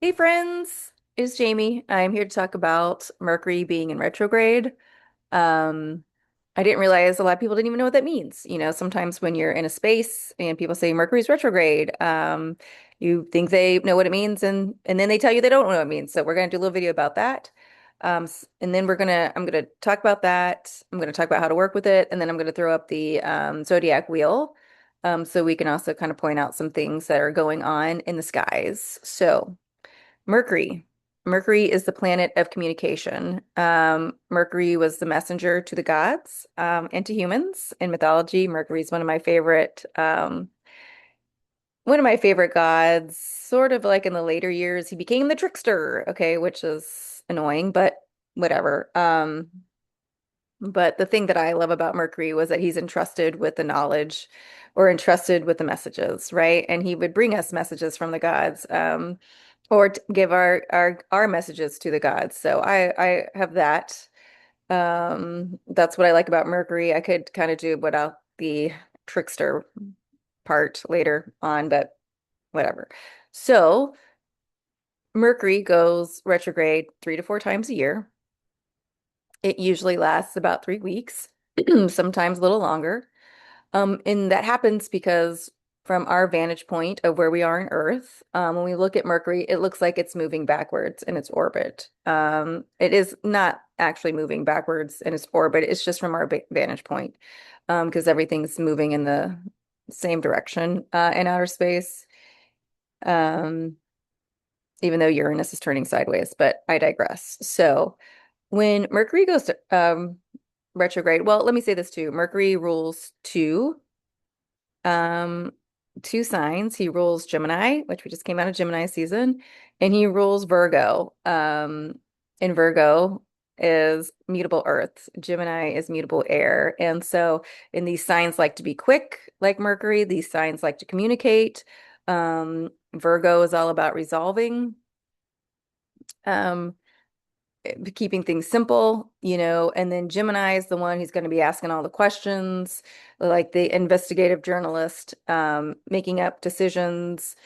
Hey friends, it's Jamie. I'm here to talk about Mercury being in retrograde. Um, I didn't realize a lot of people didn't even know what that means. Sometimes when you're in a space and people say Mercury's retrograde, you think they know what it means and then they tell you they don't know what it means. So we're gonna do a little video about that. And then I'm gonna talk about that. I'm gonna talk about how to work with it, and then I'm gonna throw up the zodiac wheel. So we can also kind of point out some things that are going on in the skies. So Mercury. Mercury is the planet of communication. Mercury was the messenger to the gods, and to humans in mythology. Mercury is one of my favorite gods. Sort of like in the later years, he became the trickster, okay, which is annoying, but whatever. But the thing that I love about Mercury was that he's entrusted with the knowledge or entrusted with the messages, right? And he would bring us messages from the gods, or give our messages to the gods. So I have that. That's what I like about Mercury. I could kind of do without the trickster part later on, but whatever. So Mercury goes retrograde 3 to 4 times a year. It usually lasts about 3 weeks, sometimes a little longer. And that happens because from our vantage point of where we are on Earth, when we look at Mercury, it looks like it's moving backwards in its orbit. It is not actually moving backwards in its orbit. It's just from our vantage point, because everything's moving in the same direction in outer space. Um, Even though Uranus is turning sideways, but I digress. So when Mercury goes to retrograde, well, let me say this too. Mercury rules um two signs. He rules Gemini, which we just came out of Gemini season, and he rules Virgo. And Virgo is mutable earth. Gemini is mutable air. And so and these signs like to be quick, like Mercury. These signs like to communicate. Virgo is all about resolving. Um, Keeping things simple, and then Gemini is the one who's going to be asking all the questions, like the investigative journalist, making up decisions,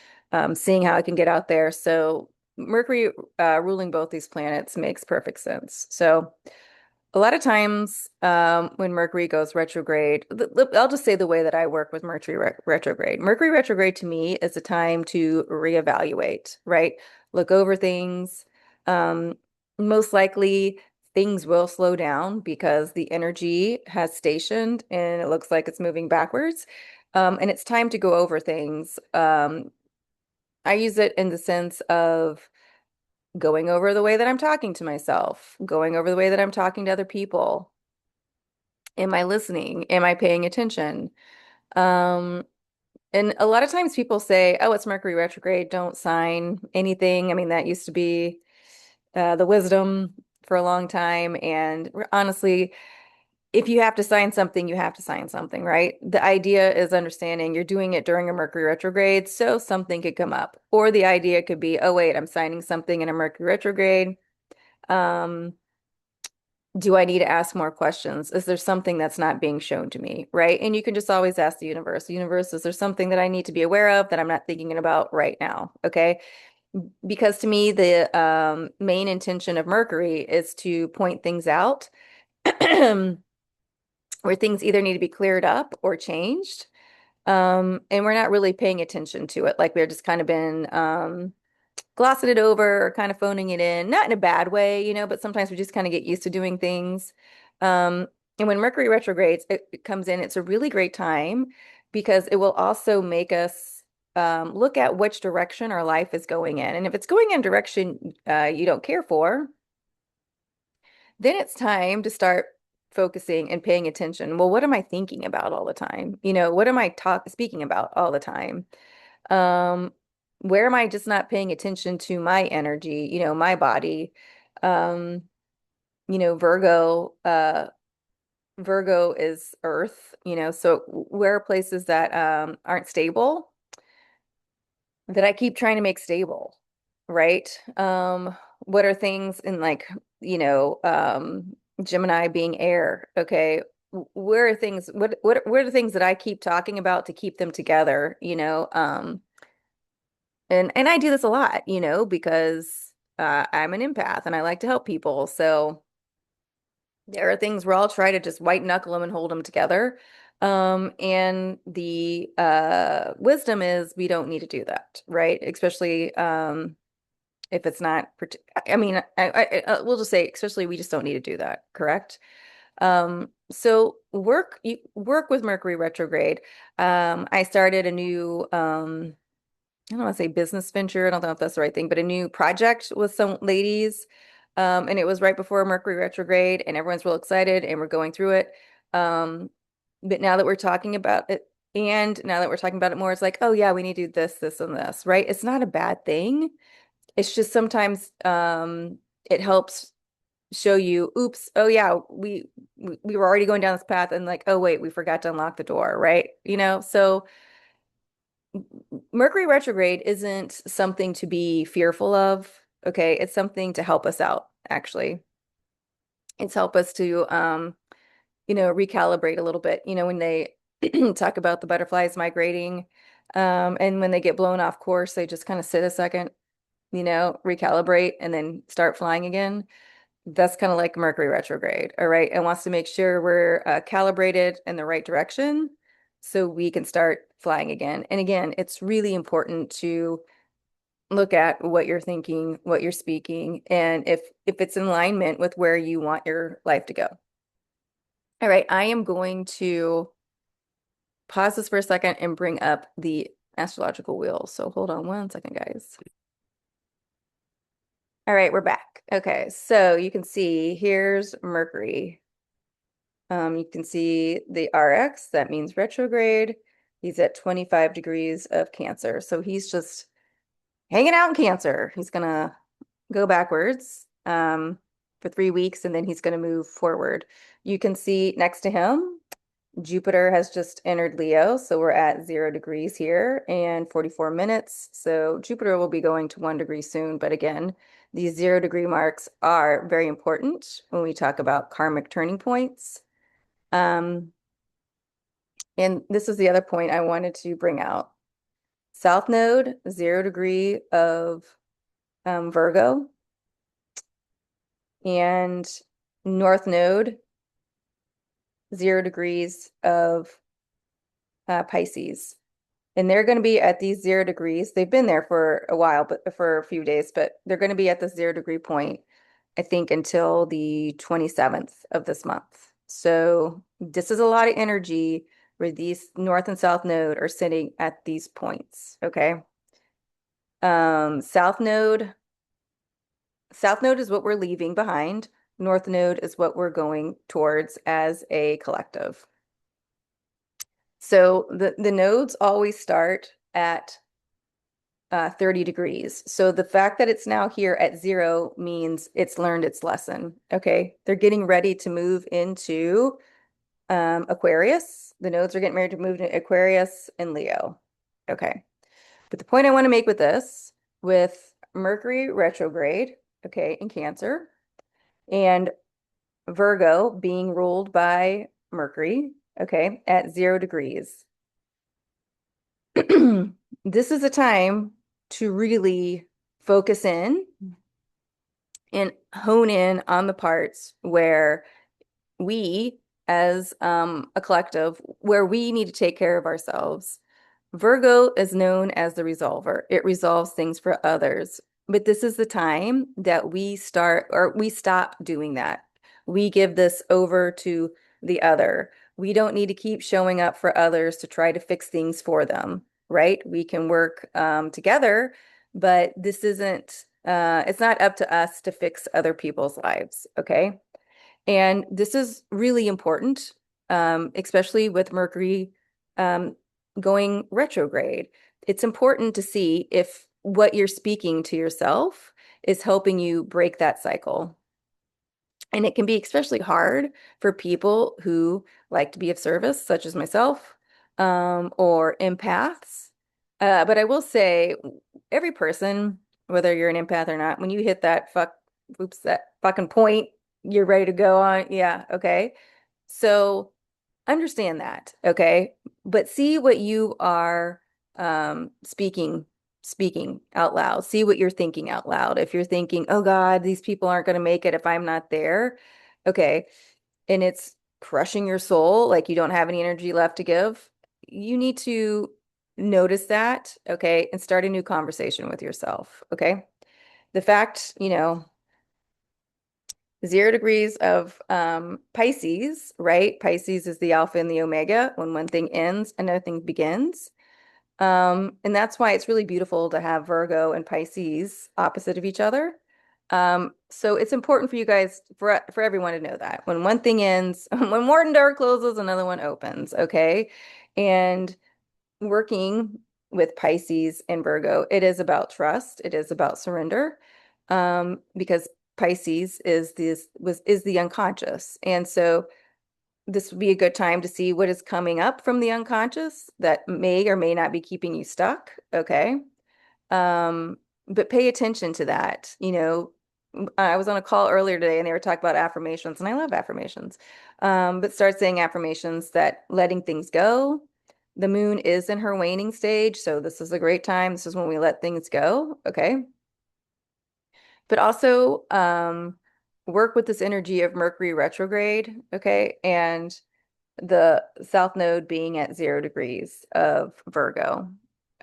seeing how it can get out there. So Mercury ruling both these planets makes perfect sense. So a lot of times when Mercury goes retrograde, I'll just say the way that I work with Mercury retrograde. Mercury retrograde to me is a time to reevaluate, right? Look over things. Um, Most likely things will slow down because the energy has stationed and it looks like it's moving backwards. And it's time to go over things. I use it in the sense of going over the way that I'm talking to myself, going over the way that I'm talking to other people. Am I listening? Am I paying attention? Um, and a lot of times people say, oh, it's Mercury retrograde, don't sign anything. I mean, that used to be the wisdom for a long time. And honestly, if you have to sign something, you have to sign something, right? The idea is understanding you're doing it during a Mercury retrograde, so something could come up. Or the idea could be, oh, wait, I'm signing something in a Mercury retrograde. Um, do I need to ask more questions? Is there something that's not being shown to me, right? And you can just always ask the universe, is there something that I need to be aware of that I'm not thinking about right now? Okay. Because to me, the main intention of Mercury is to point things out where things either need to be cleared up or changed. And we're not really paying attention to it. Like we're just kind of been glossing it over or kind of phoning it in, not in a bad way, but sometimes we just kind of get used to doing things. Um, and when Mercury retrogrades, it comes in, it's a really great time because it will also make us look at which direction our life is going in. And if it's going in a direction you don't care for, then it's time to start focusing and paying attention. Well, what am I thinking about all the time? What am I speaking about all the time? Um, where am I just not paying attention to my energy, my body? Um, Virgo is Earth, so where are places that aren't stable that I keep trying to make stable, right? What are things in like, Gemini being air, okay? Where are things, what are the things that I keep talking about to keep them together, And I do this a lot, because I'm an empath and I like to help people. So there are things where I'll try to just white knuckle them and hold them together. And the wisdom is we don't need to do that, right? Especially if it's not, I mean, we'll just say, especially we just don't need to do that, correct? So you work with Mercury retrograde. I started a new I don't want to say business venture. I don't know if that's the right thing, but a new project with some ladies. And it was right before Mercury retrograde, and everyone's real excited, and we're going through it. Um, but now that we're talking about it, and now that we're talking about it more, it's like, oh yeah, we need to do this, this, and this, right? It's not a bad thing. It's just sometimes it helps show you, oops, oh yeah, we were already going down this path, and like, oh wait, we forgot to unlock the door, right? So Mercury retrograde isn't something to be fearful of. Okay, it's something to help us out, actually. It's help us to recalibrate a little bit. When they talk about the butterflies migrating, and when they get blown off course, they just kind of sit a second, recalibrate and then start flying again. That's kind of like Mercury retrograde, all right? It wants to make sure we're calibrated in the right direction so we can start flying again. And again, it's really important to look at what you're thinking, what you're speaking, and if it's in alignment with where you want your life to go. All right, I am going to pause this for a second and bring up the astrological wheel. So hold on one second, guys. All right, we're back. Okay, so you can see here's Mercury. You can see the RX, that means retrograde. He's at 25 degrees of Cancer. So he's just hanging out in Cancer. He's gonna go backwards for 3 weeks and then he's gonna move forward. You can see next to him, Jupiter has just entered Leo. So we're at 0 degrees here and 44 minutes. So Jupiter will be going to 1 degree soon. But again, these 0 degree marks are very important when we talk about karmic turning points. Um, and this is the other point I wanted to bring out. South node, 0 degree of Virgo, and north node, 0 degrees of Pisces. And they're going to be at these 0 degrees. They've been there for a while, but for a few days, but they're going to be at the 0 degree point, I think, until the 27th of this month. So this is a lot of energy where these north and south node are sitting at these points. Okay. South node is what we're leaving behind. North node is what we're going towards as a collective. So the nodes always start at 30 degrees. So the fact that it's now here at 0 means it's learned its lesson. Okay. They're getting ready to move into Aquarius. The nodes are getting ready to move to Aquarius and Leo. Okay. But the point I want to make with this, with Mercury retrograde, okay, in Cancer, and Virgo being ruled by Mercury, okay, at 0 degrees. This is a time to really focus in and hone in on the parts where we, as a collective, where we need to take care of ourselves. Virgo is known as the resolver. It resolves things for others. But this is the time that we start or we stop doing that. We give this over to the other. We don't need to keep showing up for others to try to fix things for them, right? We can work together, but this isn't, it's not up to us to fix other people's lives, okay? And this is really important, especially with Mercury um, going retrograde. It's important to see if what you're speaking to yourself is helping you break that cycle. And it can be especially hard for people who like to be of service, such as myself, or empaths. But I will say, every person, whether you're an empath or not, when you hit that fucking point, you're ready to go on. Yeah, okay. So understand that, okay? But see what you are speaking speaking out loud. See what you're thinking out loud. If you're thinking, oh God, these people aren't going to make it if I'm not there. Okay. And it's crushing your soul, like you don't have any energy left to give. You need to notice that, okay, and start a new conversation with yourself, okay? The fact, 0 degrees of Pisces, right? Pisces is the alpha and the omega. When one thing ends, another thing begins. And that's why it's really beautiful to have Virgo and Pisces opposite of each other. So it's important for you guys, for everyone to know that when one thing ends, when one door closes, another one opens, okay? And working with Pisces and Virgo, it is about trust. It is about surrender, because Pisces is the unconscious, and so this would be a good time to see what is coming up from the unconscious that may or may not be keeping you stuck. Okay. But pay attention to that. I was on a call earlier today and they were talking about affirmations, and I love affirmations. But start saying affirmations that letting things go. The moon is in her waning stage, so this is a great time. This is when we let things go. Okay. But also work with this energy of Mercury retrograde. Okay. And the south node being at 0 degrees of Virgo.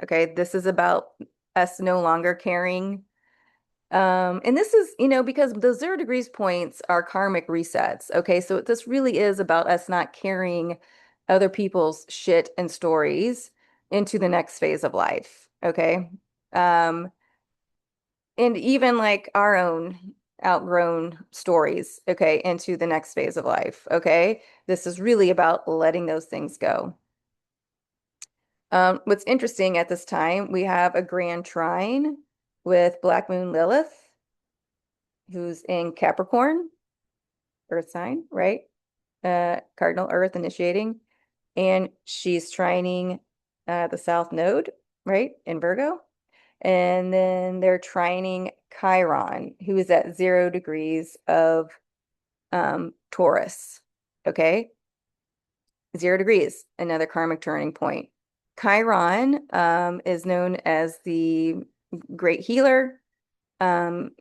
Okay, this is about us no longer caring. And this is, because the 0 degrees points are karmic resets. Okay, so this really is about us not carrying other people's shit and stories into the next phase of life. Okay. Um, and even like our own outgrown stories, okay, into the next phase of life. Okay. This is really about letting those things go. What's interesting at this time, we have a grand trine with Black Moon Lilith, who's in Capricorn, Earth sign, right? Cardinal Earth initiating. And she's trining the South Node, right, in Virgo. And then they're trining Chiron, who is at 0 degrees of Taurus. Okay. 0 degrees, another karmic turning point. Chiron is known as the great healer. Um,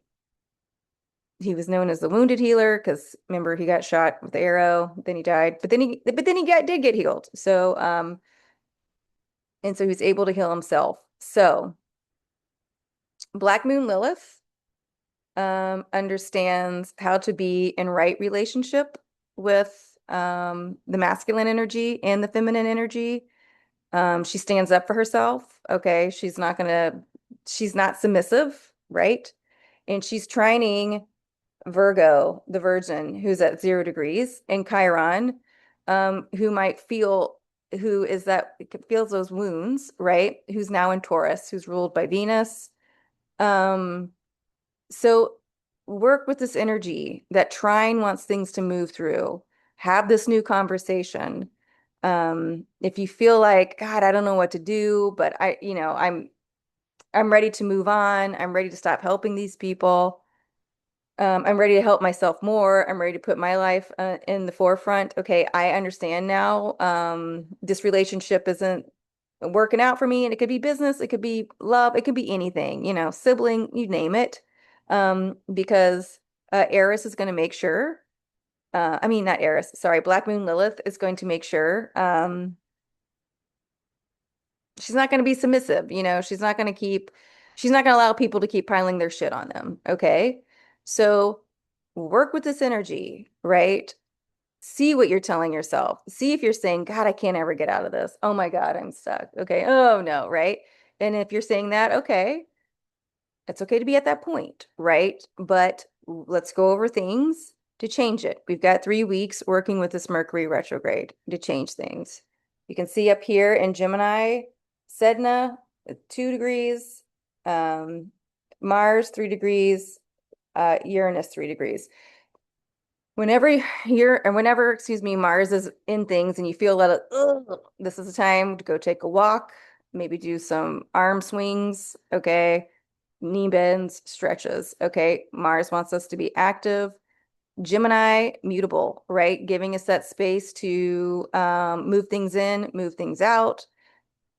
he was known as the wounded healer because remember he got shot with the arrow, then he died, but then he did get healed. So and so he's able to heal himself. So Black Moon Lilith understands how to be in right relationship with the masculine energy and the feminine energy. She stands up for herself. Okay. She's not submissive, right? And she's trining Virgo, the Virgin, who's at 0 degrees, and Chiron, who is that feels those wounds, right? Who's now in Taurus, who's ruled by Venus. Um, so work with this energy that trine wants things to move through. Have this new conversation. If you feel like, God, I don't know what to do, but I'm ready to move on. I'm ready to stop helping these people. I'm ready to help myself more. I'm ready to put my life in the forefront. Okay, I understand now. This relationship isn't working out for me, and it could be business, it could be love, it could be anything, sibling, you name it. Because Eris is going to make sure. I mean, not Eris, sorry, Black Moon Lilith is going to make sure. She's not going to be submissive, she's not going to allow people to keep piling their shit on them. Okay. So work with this energy, right? See what you're telling yourself. See if you're saying, God, I can't ever get out of this. Oh my God, I'm stuck. Okay. Oh no, right? And if you're saying that, okay, it's okay to be at that point, right? But let's go over things to change it. We've got 3 weeks working with this Mercury retrograde to change things. You can see up here in Gemini, Sedna, 2 degrees, Mars, 3 degrees, Uranus, 3 degrees. Whenever, excuse me, Mars is in things and you feel that, this is the time to go take a walk, maybe do some arm swings, okay? Knee bends, stretches, okay? Mars wants us to be active. Gemini, mutable, right? Giving us that space to move things in, move things out.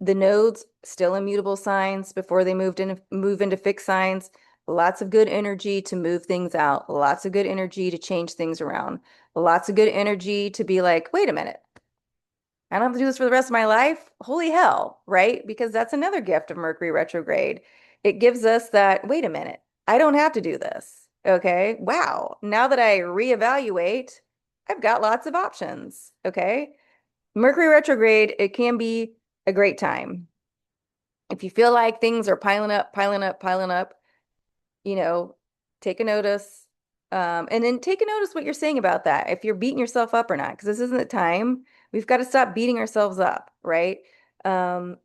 The nodes still immutable signs before they move into fixed signs. Lots of good energy to move things out. Lots of good energy to change things around. Lots of good energy to be like, wait a minute, I don't have to do this for the rest of my life. Holy hell, right? Because that's another gift of Mercury retrograde. It gives us that, wait a minute, I don't have to do this. Okay. Wow. Now that I reevaluate, I've got lots of options. Okay. Mercury retrograde, it can be a great time. If you feel like things are piling up, piling up, piling up, you know, take a notice. And then take a notice what you're saying about that, if you're beating yourself up or not, because this isn't the time. We've got to stop beating ourselves up, right? Um,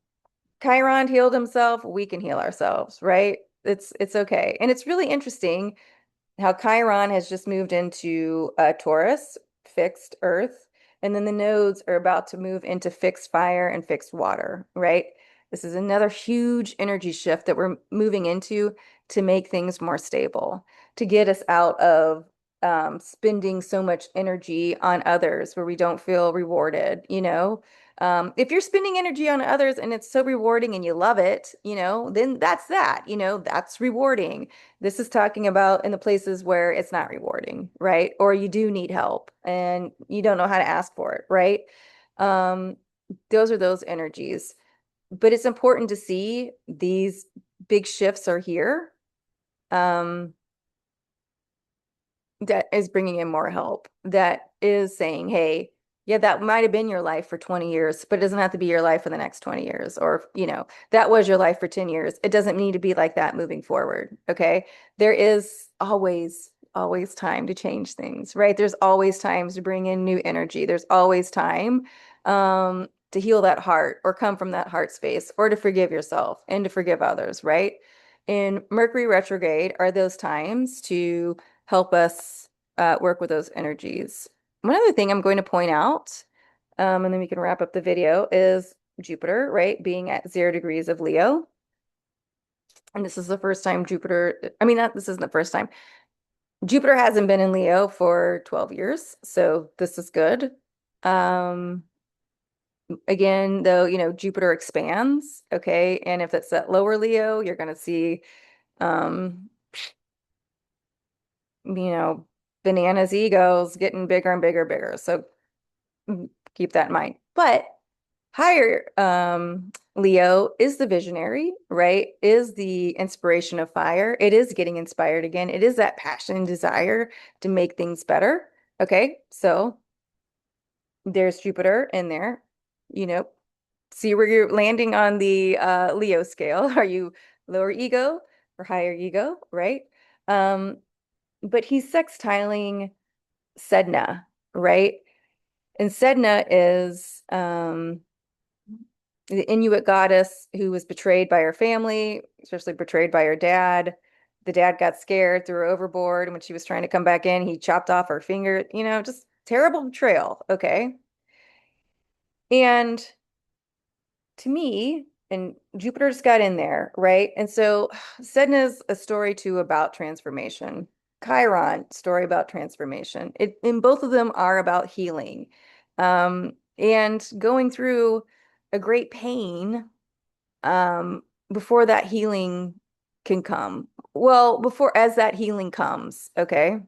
Chiron healed himself, we can heal ourselves, right? It's okay. And it's really interesting how Chiron has just moved into Taurus, fixed earth, and then the nodes are about to move into fixed fire and fixed water, right? This is another huge energy shift that we're moving into to make things more stable, to get us out of spending so much energy on others where we don't feel rewarded, you know? If you're spending energy on others and it's so rewarding and you love it, you know, then that's that, you know, that's rewarding. This is talking about in the places where it's not rewarding, right? Or you do need help and you don't know how to ask for it, right? Um, those are those energies. But it's important to see these big shifts are here. Um, that is bringing in more help, that is saying, hey, yeah, that might have been your life for 20 years, but it doesn't have to be your life for the next 20 years. Or, you know, that was your life for 10 years. It doesn't need to be like that moving forward. Okay. There is always time to change things, right? There's always times to bring in new energy. There's always time to heal that heart or come from that heart space or to forgive yourself and to forgive others, right? In Mercury retrograde are those times to help us work with those energies. One other thing I'm going to point out, and then we can wrap up the video, is Jupiter, right, being at 0 degrees of Leo. And this is the first time Jupiter, I mean, not this isn't the first time. Jupiter hasn't been in Leo for 12 years, so this is good. Um, again, though, you know, Jupiter expands, okay, and if it's at lower Leo, you're going to see um, you know, bananas egos getting bigger and bigger, bigger. So keep that in mind. But higher Leo is the visionary, right? Is the inspiration of fire. It is getting inspired again. It is that passion and desire to make things better. Okay, so there's Jupiter in there. You know, see where you're landing on the Leo scale. Are you lower ego or higher ego, right? Um, but he's sextiling Sedna, right? And Sedna is the Inuit goddess who was betrayed by her family, especially betrayed by her dad. The dad got scared, threw her overboard, and when she was trying to come back in, he chopped off her finger. You know, just terrible betrayal. Okay. And to me, and Jupiter's got in there, right? And so Sedna's a story too about transformation. Chiron, story about transformation. And both of them are about healing. And going through a great pain before that healing can come. Well, before as that healing comes, okay?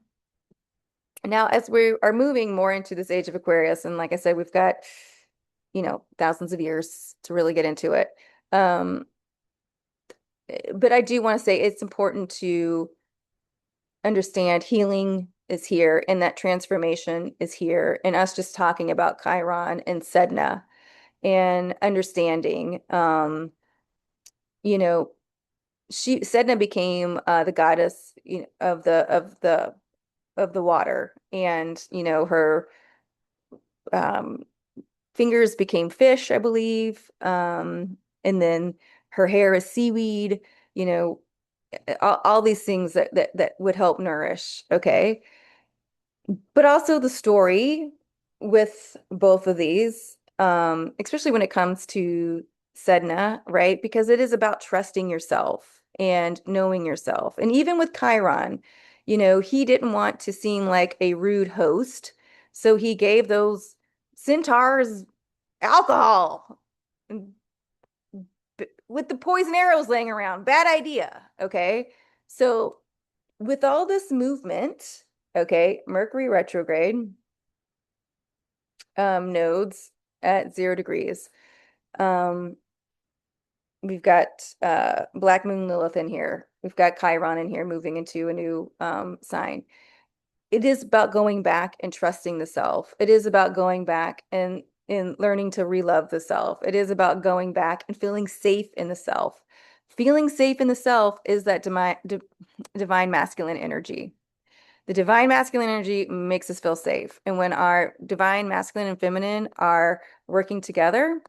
Now, as we are moving more into this age of Aquarius, and like I said, we've got, you know, thousands of years to really get into it. Um, but I do want to say it's important to understand healing is here and that transformation is here. And us just talking about Chiron and Sedna and understanding, you know, she Sedna became the goddess, you know, of the water, and you know her um, fingers became fish, I believe, and then her hair is seaweed. You know, all these things that would help nourish. Okay, but also the story with both of these, especially when it comes to Sedna, right? Because it is about trusting yourself and knowing yourself. And even with Chiron, you know, he didn't want to seem like a rude host. So he gave those centaurs alcohol. with the poison arrows laying around. Bad idea. Okay. So with all this movement, okay, Mercury retrograde, nodes at 0 degrees. Um, we've got Black Moon Lilith in here. We've got Chiron in here moving into a new sign. It is about going back and trusting the self. It is about going back and in learning to relove the self. It is about going back and feeling safe in the self. Feeling safe in the self is that divine masculine energy. The divine masculine energy makes us feel safe. And when our divine masculine and feminine are working together,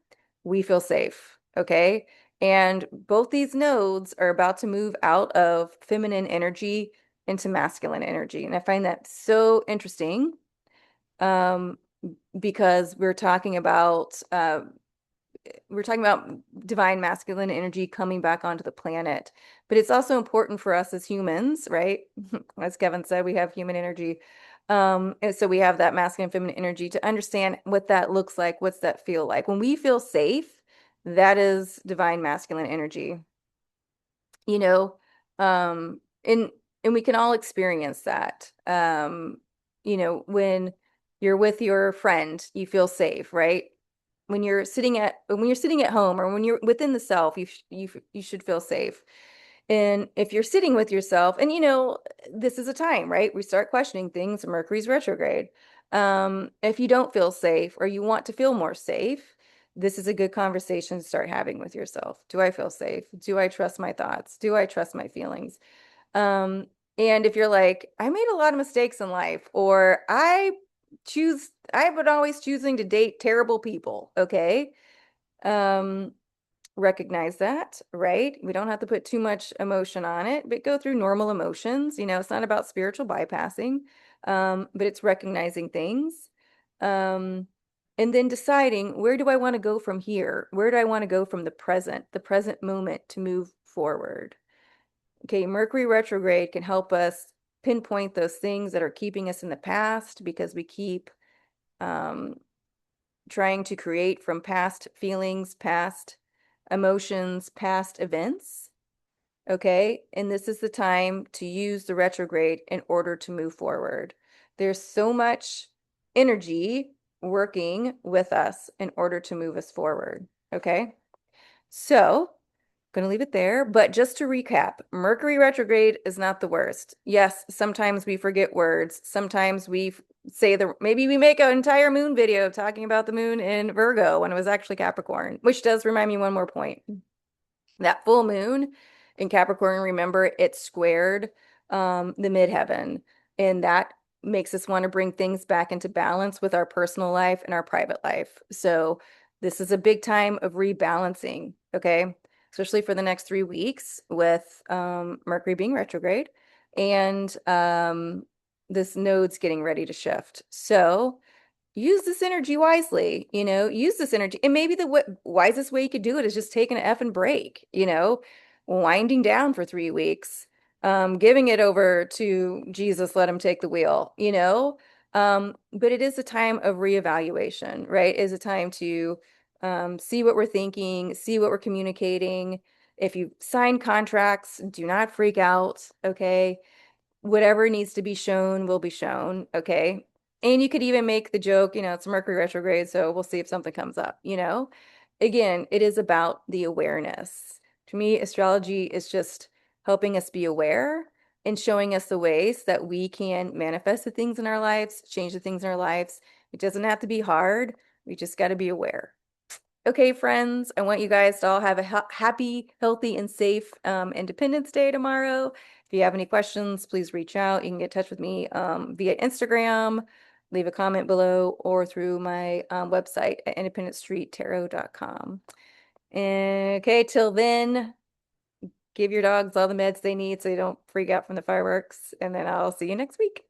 we feel safe. Okay. And both these nodes are about to move out of feminine energy into masculine energy. And I find that so interesting um, because we're talking about divine masculine energy coming back onto the planet. But it's also important for us as humans, right? As Kevin said, we have human energy. And so we have that masculine and feminine energy to understand what that looks like. What's that feel like? When we feel safe, that is divine masculine energy, you know, um, and and we can all experience that. When you're with your friend, you feel safe, right? When you're sitting at home or when you're within the self, you should feel safe. And if you're sitting with yourself, and this is a time, right? We start questioning things. Mercury's retrograde. If you don't feel safe or you want to feel more safe, this is a good conversation to start having with yourself. Do I feel safe? Do I trust my thoughts? Do I trust my feelings? Um, and if you're like, I made a lot of mistakes in life, or I've been always choosing to date terrible people, okay? Um, Recognize that, right? We don't have to put too much emotion on it, but go through normal emotions. It's not about spiritual bypassing, but it's recognizing things. Um, and then deciding, where do I want to go from here? Where do I want to go from the present moment to move forward? Okay, Mercury retrograde can help us pinpoint those things that are keeping us in the past because we keep um, trying to create from past feelings, past emotions, past events. Okay, and this is the time to use the retrograde in order to move forward. There's so much energy working with us in order to move us forward. Okay, so going to leave it there. But just to recap, Mercury retrograde is not the worst. Yes, sometimes we forget words. Sometimes maybe we make an entire moon video talking about the moon in Virgo when it was actually Capricorn, which does remind me one more point. That full moon in Capricorn, remember, it squared the midheaven, and that makes us want to bring things back into balance with our personal life and our private life. So this is a big time of rebalancing, okay? Especially for the next 3 weeks with Mercury being retrograde and this node's getting ready to shift. So use this energy wisely, use this energy. And maybe the wisest way you could do it is just taking an effing break, winding down for 3 weeks, giving it over to Jesus, let him take the wheel, but it is a time of reevaluation, right? It is a time to see what we're thinking, see what we're communicating. If you sign contracts, do not freak out, okay? Whatever needs to be shown will be shown, okay? And you could even make the joke, it's Mercury retrograde, so we'll see if something comes up. Again, it is about the awareness. To me, astrology is just helping us be aware and showing us the ways that we can manifest the things in our lives, change the things in our lives. It doesn't have to be hard. We just got to be aware. Okay, friends, I want you guys to all have a happy, healthy, and safe Independence Day tomorrow. If you have any questions, please reach out. You can get in touch with me via Instagram, leave a comment below, or through my website at independentstreettarot.com. Okay, till then, give your dogs all the meds they need so they don't freak out from the fireworks, and then I'll see you next week.